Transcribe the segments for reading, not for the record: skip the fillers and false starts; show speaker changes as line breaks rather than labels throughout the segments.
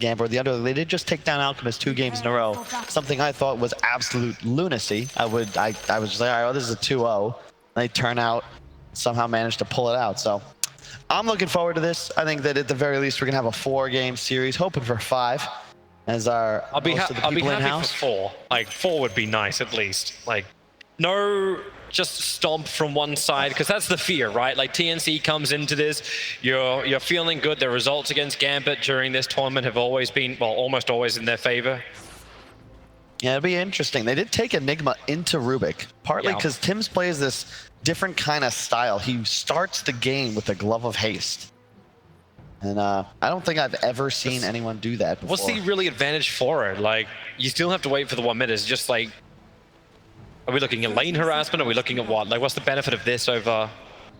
Gambler, the underdog. They did just take down Alchemist 2 games in a row. Something I thought was absolute lunacy. I was just like, oh, this is a 2-0. They turn out, somehow managed to pull it out. So I'm looking forward to this. I think that at the very least, we're going to have a 4-game series, hoping for 5. As our
I'll be happy for 4. Like 4 would be nice at least. Like no just stomp from one side, because that's the fear, right? Like TNC comes into this, you're feeling good. The results against Gambit during this tournament have always been, well, almost always in their favor.
Yeah, it'll be interesting. They did take Enigma into Rubik, partly because Tim's plays this different kind of style. He starts the game with a glove of haste. And I don't think I've ever seen anyone do that before.
What's the really advantage for it? Like, you still have to wait for the 1 minute. It's just like, are we looking at lane harassment? Are we looking at what? Like, what's the benefit of this over?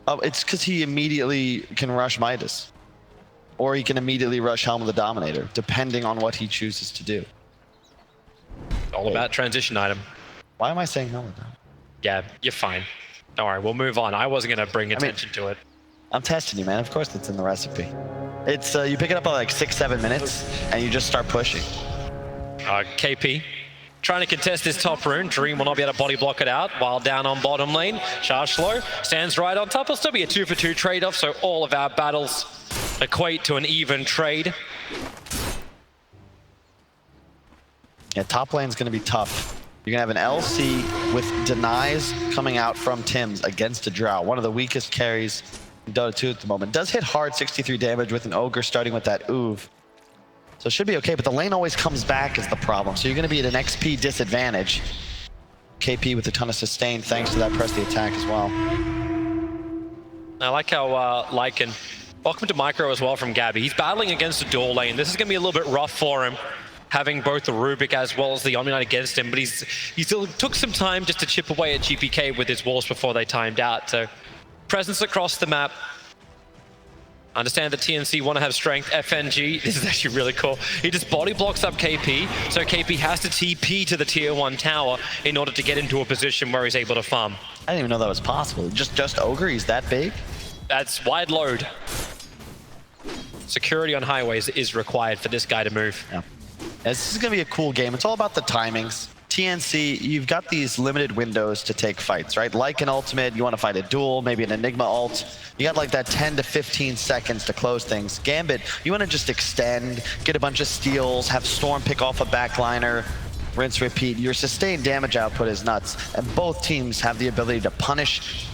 Oh, it's because he immediately can rush Midas. Or he can immediately rush Helm of the Dominator, depending on what he chooses to do.
All about transition item.
Why am I saying Helm of the Dominator?
Yeah, you're fine. Don't worry, we'll move on. I wasn't going to bring attention to it.
I'm testing you, man. Of course it's in the recipe. It's you pick it up at like 6-7 minutes, and you just start pushing.
KP trying to contest this top rune. Dream will not be able to body block it out while down on bottom lane. Chargelo stands right on top. It'll still be a 2-for-2 trade-off, so all of our battles equate to an even trade.
Yeah, top lane's going to be tough. You're going to have an LC with denies coming out from Tim's against a Drow. One of the weakest carries in Dota 2 at the moment. Does hit hard, 63 damage with an Ogre starting with that Oov. So it should be okay, but the lane always comes back is the problem. So you're going to be at an XP disadvantage. KP with a ton of sustain thanks to that press the attack as well.
I like how Lycan, welcome to Micro as well from Gabby. He's battling against a dual lane. This is going to be a little bit rough for him, having both the Rubik as well as the Omni Knight against him, but he still took some time just to chip away at GPK with his walls before they timed out. So presence across the map. Understand that TNC want to have strength. FNG, this is actually really cool. He just body blocks up KP, so KP has to TP to the tier 1 tower in order to get into a position where he's able to farm.
I didn't even know that was possible. Just Ogre, he's that big?
That's wide load. Security on highways is required for this guy to move.
Yeah. This is going to be a cool game. It's all about the timings. TNC, you've got these limited windows to take fights, right? Like an ultimate, you want to fight a duel, maybe an Enigma ult. You got like that 10 to 15 seconds to close things. Gambit, you want to just extend, get a bunch of steals, have Storm pick off a backliner, rinse, repeat. Your sustained damage output is nuts. And both teams have the ability to punish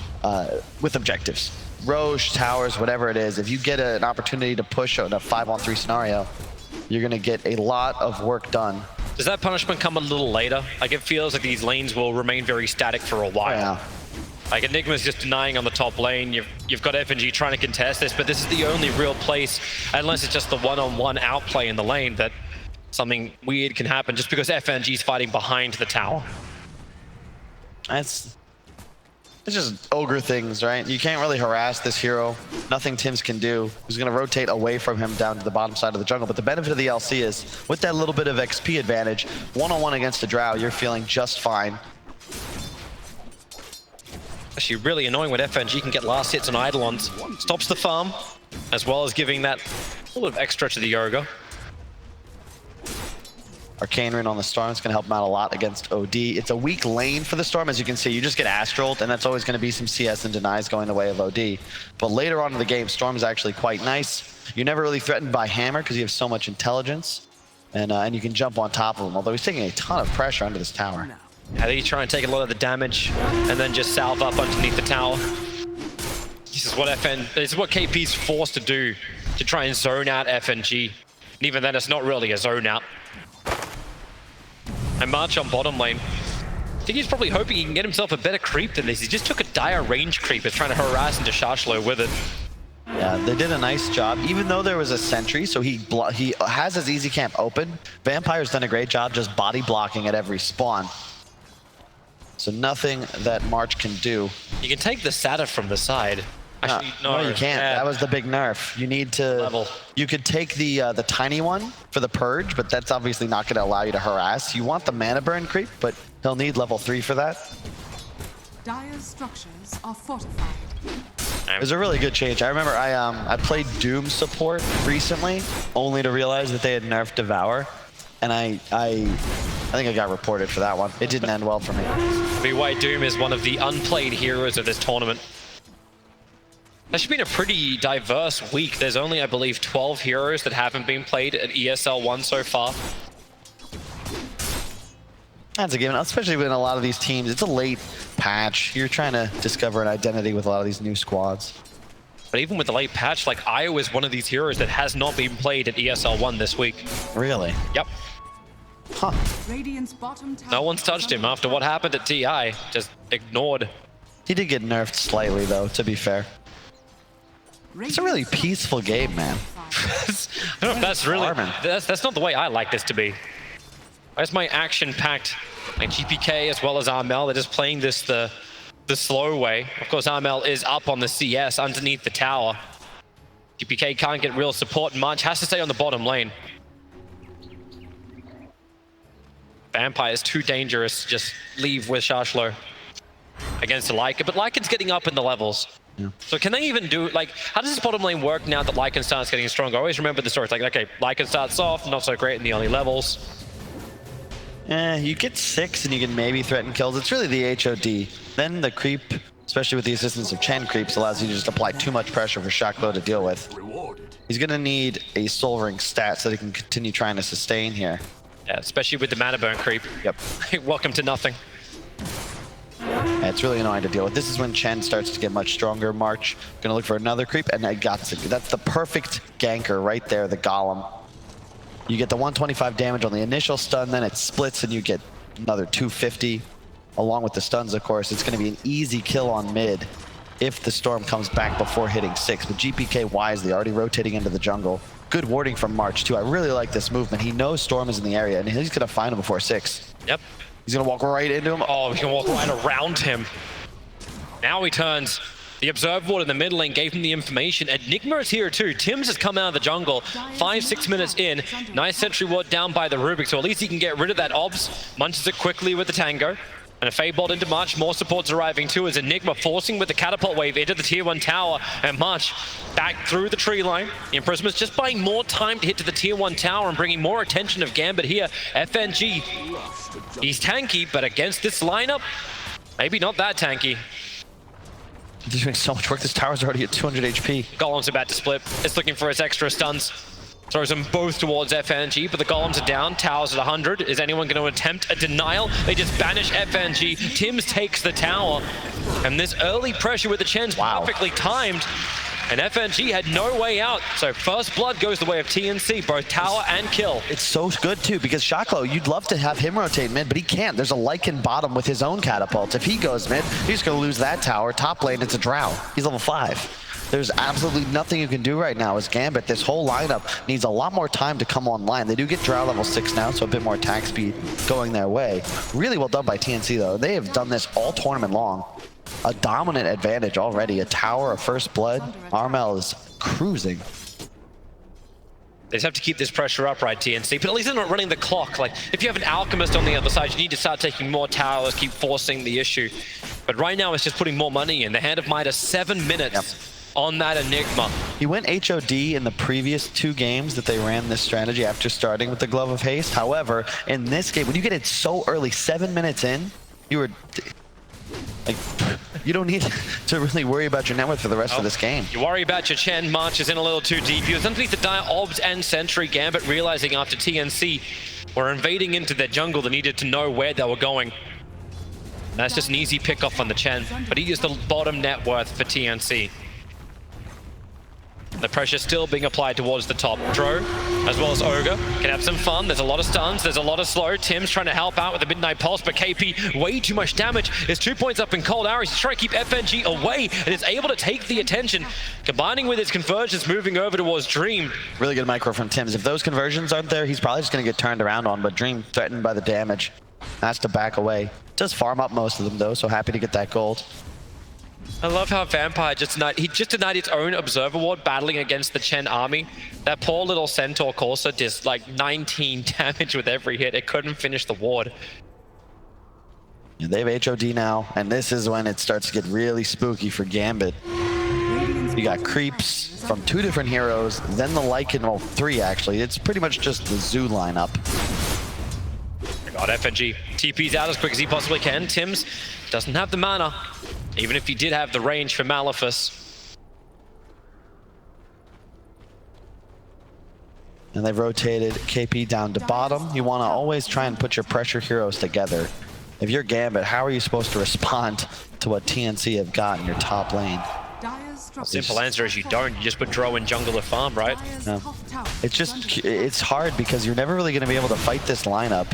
with objectives. Roche, towers, whatever it is. If you get an opportunity to push in a 5-on-3 scenario, you're going to get a lot of work done.
Does that punishment come a little later? Like, it feels like these lanes will remain very static for a while.
Yeah.
Like, Enigma's just denying on the top lane. You've got FNG trying to contest this, but this is the only real place, unless it's just the one-on-one outplay in the lane, that something weird can happen just because FNG's fighting behind the tower.
It's just Ogre things, right? You can't really harass this hero. Nothing Tim's can do. He's going to rotate away from him down to the bottom side of the jungle. But the benefit of the LC is, with that little bit of XP advantage, one-on-one against a Drow, you're feeling just fine.
Actually really annoying when FNG can get last hits on Eidolons. Stops the farm, as well as giving that a little bit of extra to the Ogre.
Arcane Rune on the Storm is going to help him out a lot against OD. It's a weak lane for the Storm, as you can see. You just get Astraled, and that's always going to be some CS and denies going the way of OD. But later on in the game, Storm is actually quite nice. You're never really threatened by Hammer because you have so much intelligence, and you can jump on top of him, although he's taking a ton of pressure under this tower.
How do you try and take a lot of the damage and then just salve up underneath the tower? This is what KP's forced to do, to try and zone out FNG. And even then, it's not really a zone out. And March on bottom lane. I think he's probably hoping he can get himself a better creep than this. He just took a dire range creep and trying to harass into Chargelo with it.
Yeah, they did a nice job, even though there was a sentry, so he has his easy camp open. Vampire's done a great job just body blocking at every spawn. So nothing that March can do.
You can take the Sata from the side. Actually,
no, you can't. Yeah. That was the big nerf. You need to
level. You
could take the tiny one for the purge, but that's obviously not going to allow you to harass. You want the mana burn creep, but he'll need level 3 for that.
Dire's structures are fortified.
It was a really good change. I remember I played Doom support recently, only to realize that they had nerfed Devour, and I think I got reported for that one. It didn't end well for me.
BY Doom is one of the unplayed heroes of this tournament. That's been a pretty diverse week. There's only, I believe, 12 heroes that haven't been played at ESL 1 so far.
That's a given, especially when a lot of these teams, it's a late patch. You're trying to discover an identity with a lot of these new squads.
But even with the late patch, like Io is one of these heroes that has not been played at ESL 1 this week.
Really?
Yep.
Huh.
No one's touched him after what happened at TI. Just ignored.
He did get nerfed slightly, though, to be fair. It's a really peaceful game, man.
I don't know if that's really... That's not the way I like this to be. Where's my action-packed, like GPK as well as Armel? They're just playing this the slow way. Of course, Armel is up on the CS underneath the tower. GPK can't get real support much. Has to stay on the bottom lane. Vampire is too dangerous to just leave with Shashlo against Leica, but Lycan's getting up in the levels. Yeah. So can they even do, like, how does this bottom lane work now that Lycan starts getting stronger? I always remember the story. It's like, okay, Lycan starts off, not so great in the early levels.
You get 6 and you can maybe threaten kills. It's really the HOD. Then the creep, especially with the assistance of Chen creeps, allows you to just apply too much pressure for Shaklo to deal with. He's going to need a Soul Ring stat so that he can continue trying to sustain here.
Yeah, especially with the mana burn creep.
Yep.
Welcome to nothing.
Yeah, it's really annoying to deal with. This is when Chen starts to get much stronger. March, going to look for another creep, and I got it. That's the perfect ganker right there, the Golem. You get the 125 damage on the initial stun, then it splits and you get another 250. Along with the stuns, of course, it's going to be an easy kill on mid if the Storm comes back before hitting 6. But GPK wisely, already rotating into the jungle. Good warding from March, too. I really like this movement. He knows Storm is in the area, and he's going to find him before 6.
Yep.
He's going to walk right into him.
Oh, he's going to walk right around him. Now he turns. The Observe Ward in the mid lane gave him the information. Enigma is here too. Tims has come out of the jungle. 5-6 minutes in. Nice sentry ward down by the Rubik, so at least he can get rid of that Obs. Munches it quickly with the Tango. And a Fade Bolt into March. More supports arriving too as Enigma forcing with the Catapult Wave into the Tier 1 tower. And March back through the tree line. The Imprisonment's just buying more time to hit to the Tier 1 tower and bringing more attention of Gambit here. FNG, he's tanky, but against this lineup, maybe not that tanky.
He's doing so much work. This tower's already at 200 HP.
Golem's about to split. It's looking for its extra stuns. Throws them both towards FNG, but the Golems are down. Tower's at 100. Is anyone going to attempt a denial? They just banish FNG. Tims takes the tower. And this early pressure with the Chen's perfectly timed. And FNG had no way out. So first blood goes the way of TNC, both tower and kill.
It's so good too, because Shaklo, you'd love to have him rotate mid, but he can't. There's a Lycan bottom with his own catapults. If he goes mid, he's going to lose that tower. Top lane, it's a drow. He's level 5. There's absolutely nothing you can do right now as Gambit. This whole lineup needs a lot more time to come online. They do get drow level 6 now, so a bit more attack speed going their way. Really well done by TNC though. They have done this all tournament long. A dominant advantage already. A tower, a first blood. Armel is cruising.
They just have to keep this pressure up, right, TNC? But at least they're not running the clock. Like, if you have an Alchemist on the other side, you need to start taking more towers, keep forcing the issue. But right now, it's just putting more money in. The Hand of Midas, 7 minutes on that Enigma.
He went HOD in the previous 2 games that they ran this strategy after starting with the Glove of Haste. However, in this game, when you get it so early, 7 minutes in, you were... like, you don't need to really worry about your net worth for the rest of this game.
You worry about your Chen. March is in a little too deep. He was underneath the dire Obs and Sentry. Gambit realizing after TNC were invading into their jungle, they needed to know where they were going. And that's just an easy pick off on the Chen, but he is the bottom net worth for TNC. The pressure still being applied towards the top. Dro, as well as Ogre, can have some fun. There's a lot of stuns, there's a lot of slow. Tim's trying to help out with the Midnight Pulse, but KP, way too much damage. Is 2 points up in Cold Arrows. He's trying to keep FNG away, and is able to take the attention. Combining with his conversions, moving over towards Dream.
Really good micro from Tims. If those conversions aren't there, he's probably just going to get turned around on, but Dream threatened by the damage. Has to back away. Does farm up most of them, though, so happy to get that gold.
I love how Vampire just denied its own Observer Ward battling against the Chen army. That poor little Centaur Corsa did like 19 damage with every hit. It couldn't finish the ward.
Yeah, they have HOD now, and this is when it starts to get really spooky for Gambit. You got creeps from 2 different heroes, then the Lycan, well, 3 actually. It's pretty much just the Zoo lineup.
God, FNG TP's out as quick as he possibly can. Tims doesn't have the mana, even if he did have the range for Maleficus.
And they've rotated KP down to bottom. You want to always try and put your pressure heroes together. If you're Gambit, how are you supposed to respond to what TNC have got in your top lane?
Simple answer is you don't. You just put Drow in jungle to farm, right?
No. It's hard because you're never really going to be able to fight this lineup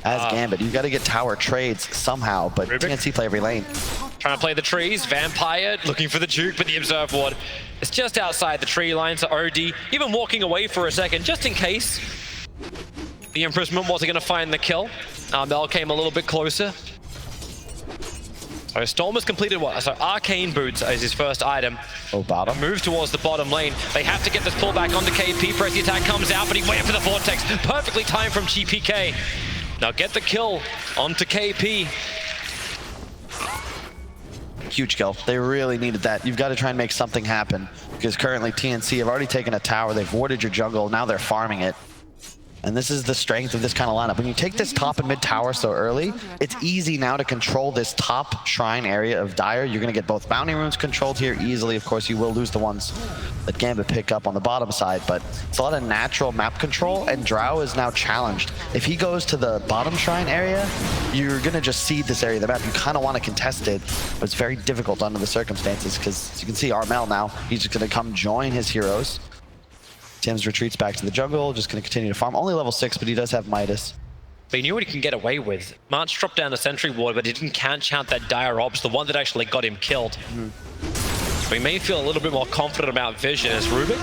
as Gambit. You've got to get tower trades somehow, but Rubik. TNC play every lane.
Trying to play the trees. Vampire looking for the juke, but the Observe Ward is just outside the tree line. So OD even walking away for a second, just in case the imprisonment wasn't going to find the kill. Mel came a little bit closer. So Storm has completed what? So Arcane Boots is his first item.
Oh, bottom.
Move towards the bottom lane. They have to get this pullback onto KP. Press the attack comes out, but he waited for the Vortex. Perfectly timed from GPK. Now get the kill onto KP.
Huge kill. They really needed that. You've got to try and make something happen because currently TNC have already taken a tower. They've warded your jungle. Now they're farming it. And this is the strength of this kind of lineup. When you take this top and mid tower so early, it's easy now to control this top shrine area of Dire. You're going to get both bounty rooms controlled here easily. Of course, you will lose the ones that Gambit pick up on the bottom side, but it's a lot of natural map control, and Drow is now challenged. If he goes to the bottom shrine area, you're going to just cede this area of the map. You kind of want to contest it, but it's very difficult under the circumstances because, as you can see, Armel now, he's just going to come join his heroes. Tims retreats back to the jungle, just going to continue to farm. Only level 6, but he does have Midas.
But he knew what he can get away with. March dropped down the sentry ward, but he didn't catch out that Dire Ops, the one that actually got him killed. So he may feel a little bit more confident about Vision as Rubik.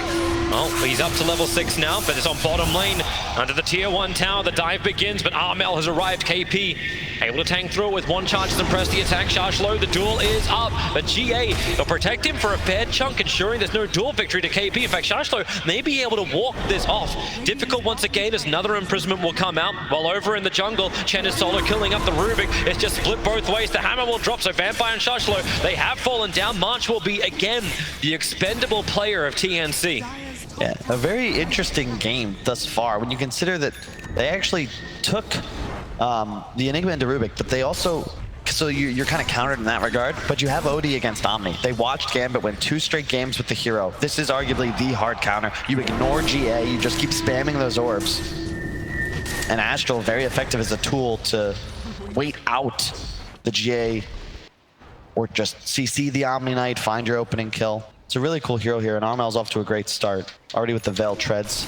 Well, he's up to level 6 now, but it's on bottom lane. Under the tier 1 tower, the dive begins, but Armel has arrived. KP able to tank through it with 1 charge and press the attack. Shashlo, the duel is up, but GA will protect him for a fair chunk, ensuring there's no duel victory to KP. In fact, Shashlo may be able to walk this off. Difficult once again as another imprisonment will come out. While over in the jungle, Chen is solo killing up the Rubik. It's just split both ways. The hammer will drop, so Vampire and Shashlo, they have fallen down. March will be again the expendable player of TNC.
Yeah, a very interesting game thus far when you consider that they actually took the Enigma into Rubik, but they also, so you're kind of countered in that regard, but you have OD against Omni. They watched Gambit win 2 straight games with the hero. This is arguably the hard counter. You ignore GA, you just keep spamming those orbs. And Astral, very effective as a tool to wait out the GA or just CC the Omni Knight, find your opening kill. It's a really cool hero here, and Armel's off to a great start. Already with the Veil Treads.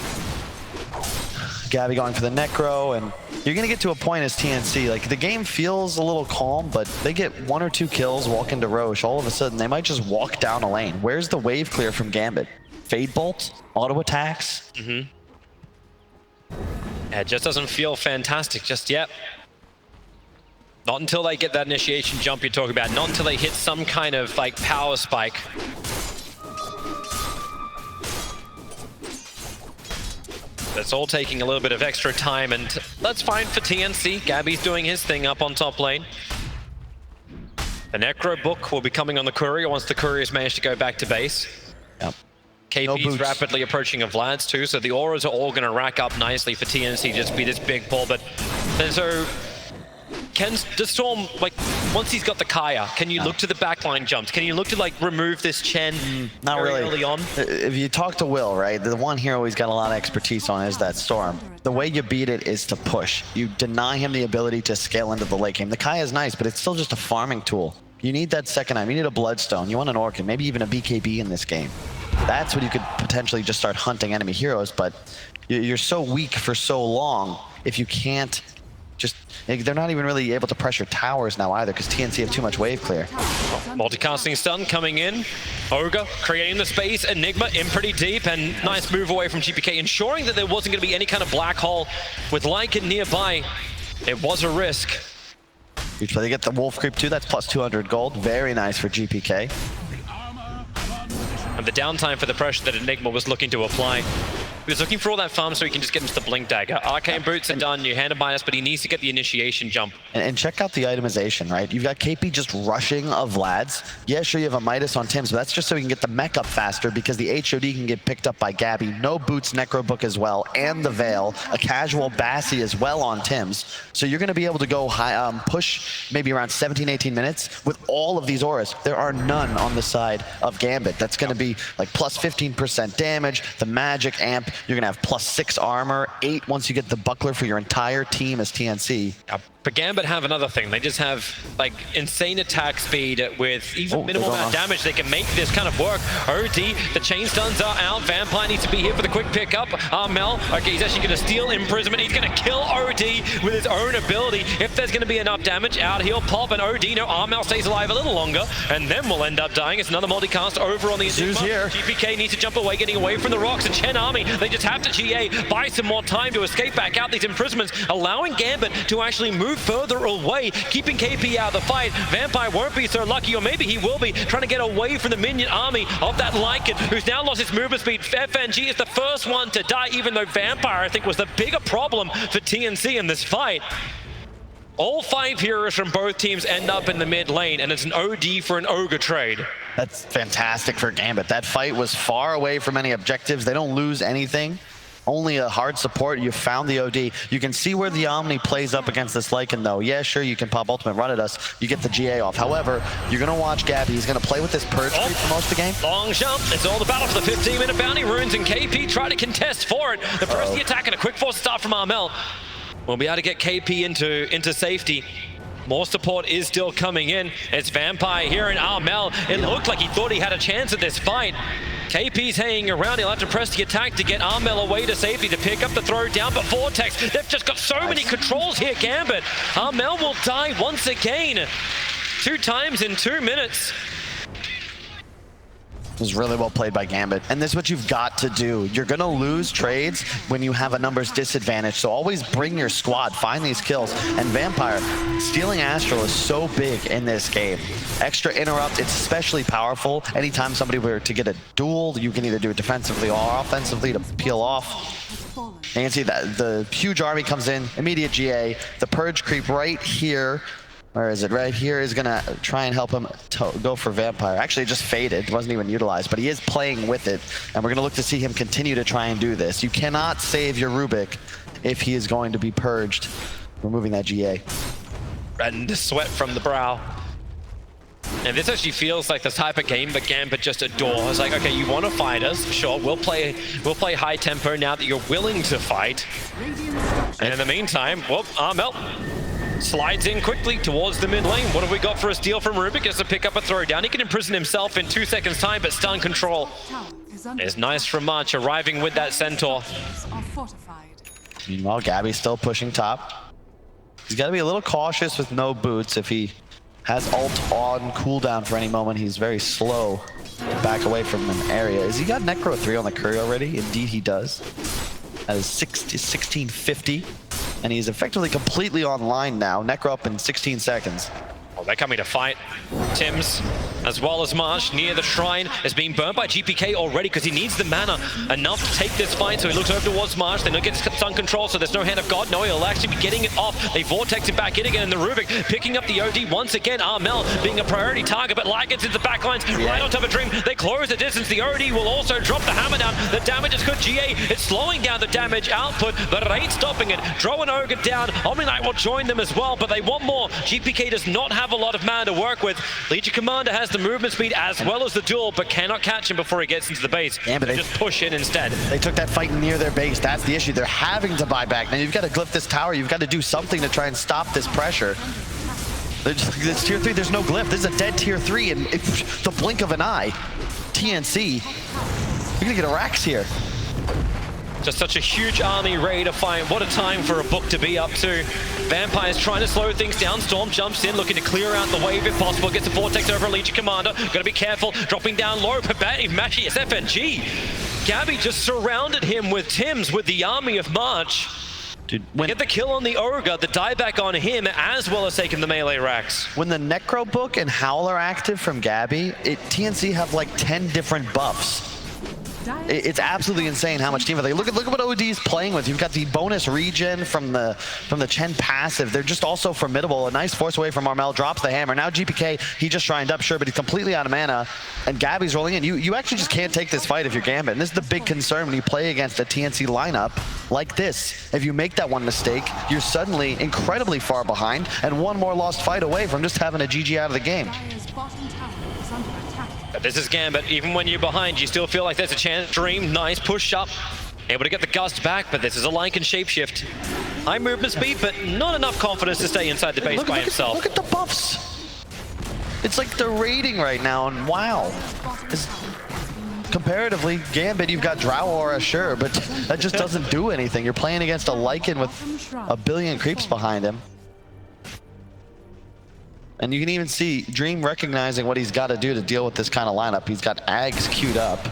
Gabby going for the Necro, and you're going to get to a point as TNC, like the game feels a little calm, but they get 1 or 2 kills, walk into Roche, all of a sudden they might just walk down a lane. Where's the wave clear from Gambit? Fade Bolt? Auto attacks?
Yeah, it just doesn't feel fantastic just yet. Not until they get that initiation jump you're talking about, not until they hit some kind of like power spike. That's all taking a little bit of extra time, and that's fine for TNC. Gabby's doing his thing up on top lane. The Necro book will be coming on the Courier once the Courier's managed to go back to base. Yep. KP's rapidly approaching a Vlad's too, so the auras are all going to rack up nicely for TNC just to be this big pull, but so does Storm, like, once he's got the Kaya, can you look to the backline jumps? Can you look to, like, remove this Chen
not
very
really
early on?
If you talk to Will, right, the one hero he's got a lot of expertise on is that Storm. The way you beat it is to push. You deny him the ability to scale into the late game. The Kaya is nice, but it's still just a farming tool. You need that second item. You need a Bloodstone. You want an Orchid, maybe even a BKB in this game. That's when you could potentially just start hunting enemy heroes, but you're so weak for so long if you can't just, they're not even really able to pressure towers now either because TNC have too much wave clear.
Multicasting stun coming in. Ogre creating the space. Enigma in pretty deep, and nice move away from GPK, ensuring that there wasn't going to be any kind of black hole with Lycan nearby. It was a risk.
Huge play. They get the Wolf Creep too. That's plus 200 gold. Very nice for GPK.
And the downtime for the pressure that Enigma was looking to apply. He was looking for all that farm so he can just get into the Blink Dagger. Arcane Boots are done, you hand him bias, but he needs to get the initiation jump.
And check out the itemization, right? You've got kpii just rushing of Vlads. Yeah, sure, you have a Midas on Tim's, but that's just so he can get the mech up faster because the HOD can get picked up by Gabby. No boots, Necrobook as well, and the Veil. A casual Bassi as well on Tim's. So you're going to be able to go high, push maybe around 17, 18 minutes with all of these auras. There are none on the side of Gambit. That's going to be like plus 15% damage, the magic amp. You're going to have plus 6 armor, 8 once you get the buckler for your entire team as TNC.
But Gambit have another thing. They just have like insane attack speed with even minimal amount of damage. They can make this kind of work. OD, the chain stuns are out. Vampire needs to be here for the quick pickup. Mel, okay, he's actually going to steal imprisonment. He's going to kill OD with his own ability. If there's going to be enough damage out, he'll pop and OD. No, Armel stays alive a little longer, and then we'll end up dying. It's another multicast over on the Enigma.
Here.
GPK needs to jump away, getting away from the rocks. And Chen Army, they just have to GA, buy some more time to escape back out these imprisonments, allowing Gambit to actually move further away, keeping kpii out of the fight. Vampire won't be so lucky, or maybe he will be, trying to get away from the minion army of that Lycan, who's now lost his movement speed. FNG is the first one to die, even though Vampire, I think, was the bigger problem for TNC in this fight. All 5 heroes from both teams end up in the mid lane, and it's an OD for an Ogre trade.
That's fantastic for Gambit. That fight was far away from any objectives. They don't lose anything. Only a hard support. You found the OD. You can see where the Omni plays up against this Lycan, though. Yeah, sure, you can pop ultimate run at us. You get the GA off. However, you're going to watch Gabby. He's going to play with this Purge creep for most of the game.
Long jump. It's all the battle for the 15-minute bounty runes, and KP try to contest for it. The first the attack and a quick force start from Armel. We'll be able to get KP into safety. More support is still coming in. It's Vampire here and Armel. It looked like he thought he had a chance at this fight. KP's hanging around. He'll have to press the attack to get Armel away to safety to pick up the throw down. But Vortex, they've just got so many controls here, Gambit. Armel will die once again. 2 times in 2 minutes.
It was really well played by Gambit. And this is what you've got to do. You're going to lose trades when you have a numbers disadvantage. So always bring your squad, find these kills. And Vampire, stealing Astral is so big in this game. Extra interrupt, it's especially powerful. Anytime somebody were to get a duel, you can either do it defensively or offensively to peel off. And you can see that the huge army comes in, immediate GA. The Purge creep right here. Where is it? Right here is going to try and help him go for Vampire. Actually, it just faded. It wasn't even utilized, but he is playing with it. And we're going to look to see him continue to try and do this. You cannot save your Rubik if he is going to be purged. Removing that GA.
And the sweat from the brow. And this actually feels like the type of game that Gambit just adore. It's like, okay, you want to fight us? Sure, we'll play high tempo now that you're willing to fight. And in the meantime, whoop, Armel slides in quickly towards the mid lane. What have we got for a steal from Rubik? Gets to pick up a throw down. He can imprison himself in 2 seconds time, but stun control is nice from March, arriving with that Centaur.
Meanwhile, Gabby's still pushing top. He's got to be a little cautious with no boots. If he has ult on cooldown for any moment, he's very slow to back away from an area. Has he got Necro 3 on the curry already? Indeed he does. That is 1650. And he's effectively completely online now. Necro up in 16 seconds.
Oh, they're coming to fight. Tims, as well as Marsh, near the shrine, is being burnt by GPK already because he needs the mana enough to take this fight. So he looks over towards Marsh. They don't get stun control, so there's no Hand of God. No, he'll actually be getting it off. They vortex him back in again, and the Rubik picking up the OD once again. Armel being a priority target, but Lycan's in the backlines, right on top of Dream. They close the distance. The OD will also drop the hammer down. The damage is good. GA, it's slowing down the damage output, but it ain't stopping it. Throw an Ogre down. Omni Knight will join them as well, but they want more. GPK does not have a lot of mana to work with. Legion Commander has the movement speed as well as the duel, but cannot catch him before he gets into the base. Yeah, but they just push in instead.
They took that fight near their base. That's the issue. They're having to buy back. Now you've got to glyph this tower. You've got to do something to try and stop this pressure. This tier 3, there's no glyph. This is a dead tier 3 in the blink of an eye. TNC, you're gonna get a Rax here.
Just such a huge army ready to fight. What a time for a book to be up to. Vampire's trying to slow things down. Storm jumps in, looking to clear out the wave if possible. Gets a vortex over a Legion Commander. Gotta be careful. Dropping down low. Matchy is FNG. Gabby just surrounded him with Tims with the army of March.
Dude,
get the kill on the Ogre, the dieback on him, as well as taking the melee racks.
When the Necro Book and Howl are active from Gabby, TNC have like 10 different buffs. It's absolutely insane how much team they look at what OD's playing with. You've got the bonus regen from the Chen passive. They're just also formidable. A nice force away from Armel, drops the hammer. Now GPK, he just shrined up, sure, but he's completely out of mana. And Gabby's rolling in. You actually just can't take this fight if you're Gambit. And this is the big concern when you play against a TNC lineup like this. If you make that one mistake, you're suddenly incredibly far behind and one more lost fight away from just having a GG out of the game.
But this is Gambit. Even when you're behind, you still feel like there's a chance. Dream, nice push up. Able to get the gust back, but this is a Lycan shapeshift. High movement speed, but not enough confidence to stay inside the base by himself.
Look at the buffs. It's like they're raiding right now, and wow. Comparatively, Gambit, you've got Drow Aura, sure, but that just doesn't do anything. You're playing against a Lycan with a billion creeps behind him. And you can even see Dream recognizing what he's got to do to deal with this kind of lineup. He's got Ags queued up.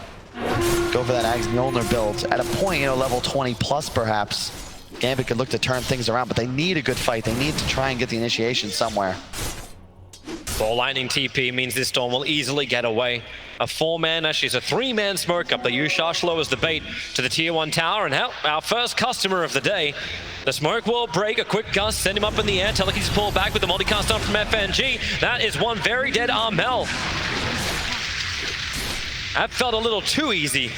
Go for that Ags Mjolnir build. At a point, level 20 plus perhaps, Gambit could look to turn things around, but they need a good fight. They need to try and get the initiation somewhere.
Ball lightning TP means this Storm will easily get away. A 4-man, actually it's a 3-man smoke up. They use Shashlo as the bait to the tier 1 tower, and help our first customer of the day. The smoke will break, a quick gust, send him up in the air. Telekinesis pull back with the multicast on from FNG. That is one very dead Armel. That felt a little too easy,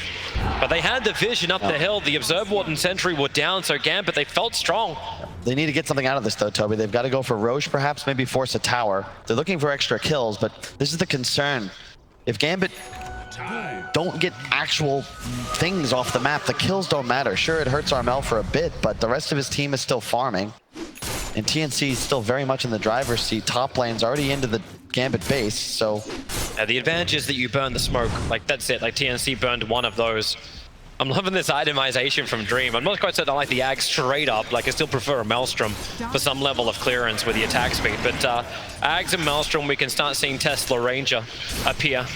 but they had the vision up the hill. The Observer Ward and Sentry were down, so Gambit, they felt strong.
They need to get something out of this though, Toby. They've got to go for Roche, perhaps, maybe force a tower. They're looking for extra kills, but this is the concern. If Gambit don't get actual things off the map, the kills don't matter. Sure, it hurts Armel for a bit, but the rest of his team is still farming. And TNC is still very much in the driver's seat. Top lane's already into the Gambit base, so...
The advantage is that you burn the smoke. Like, that's it. Like, TNC burned one of those. I'm loving this itemization from Dream. I'm not quite certain I like the Ag straight up. Like, I still prefer a Maelstrom for some level of clearance with the attack speed. But Ags and Maelstrom, we can start seeing Tesla Ranger appear.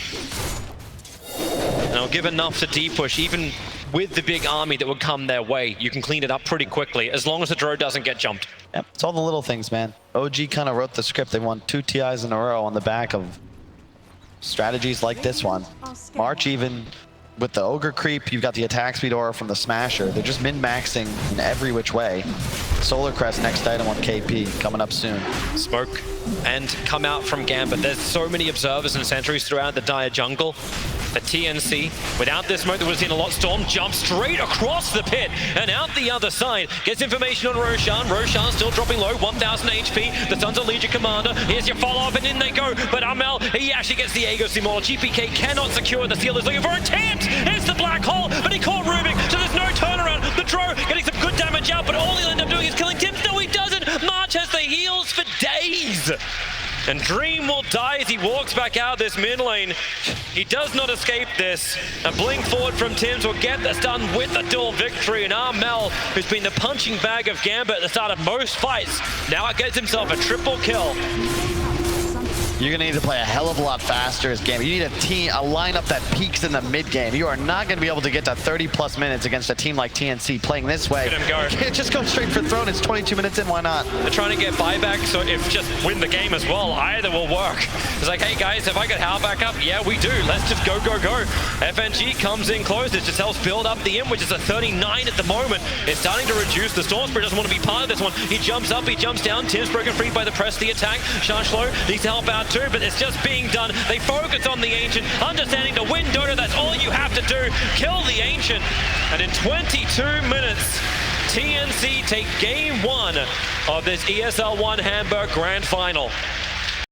And it'll give enough to D-push, even with the big army that would come their way. You can clean it up pretty quickly, as long as the Drow doesn't get jumped.
Yep, it's all the little things, man. OG kind of wrote the script. They won 2 TIs in a row on the back of strategies like this one. March even... with the Ogre creep, you've got the attack speed aura from the Smasher. They're just min-maxing in every which way. Solar Crest, next item on KP, coming up soon.
Smoke and come out from Gambit. There's so many observers and sentries throughout the dire jungle. The TNC, without this smoke, there would have seen a lot. Storm jumps straight across the pit and out the other side. Gets information on Roshan. Roshan still dropping low, 1,000 HP. The Sons of Legion Commander. Here's your follow-up, and in they go. But Armel, he actually gets the Aegis Immortal. GPK cannot secure the seal. Is looking for a tent. It's the black hole, but he caught Rubik, so there's no turnaround. The Drow getting some good damage out, but all he'll end up doing is killing Tims. No, he doesn't. March has the heals for days. And Dream will die as he walks back out of this mid lane. He does not escape this. A blink forward from Tims will get this done with a dual victory. And Armel, who's been the punching bag of Gambit at the start of most fights, now gets himself a triple kill.
You're going to need to play a hell of a lot faster as Gambit. You need a lineup that peaks in the mid game. You are not going to be able to get to 30+ minutes against a team like TNC playing this way.
Let him go.
You can't just go straight for throne. It's 22 minutes in. Why not?
They're trying to get buyback, so if just win the game as well, either will work. It's like, hey guys, have I got Hal back up? Yeah, we do. Let's just go, go, go. FNG comes in close. It just helps build up the imp, which is a 39 at the moment. It's starting to reduce. The Storm Spirit doesn't want to be part of this one. He jumps up, he jumps down. Tim's broken free by the press, the attack. Shashlo needs to help out too, but it's just being done. They focus on the Ancient, understanding to win Dota, that's all you have to do. Kill the Ancient. And in 22 minutes, TNC take game 1 of this ESL 1 Hamburg Grand Final.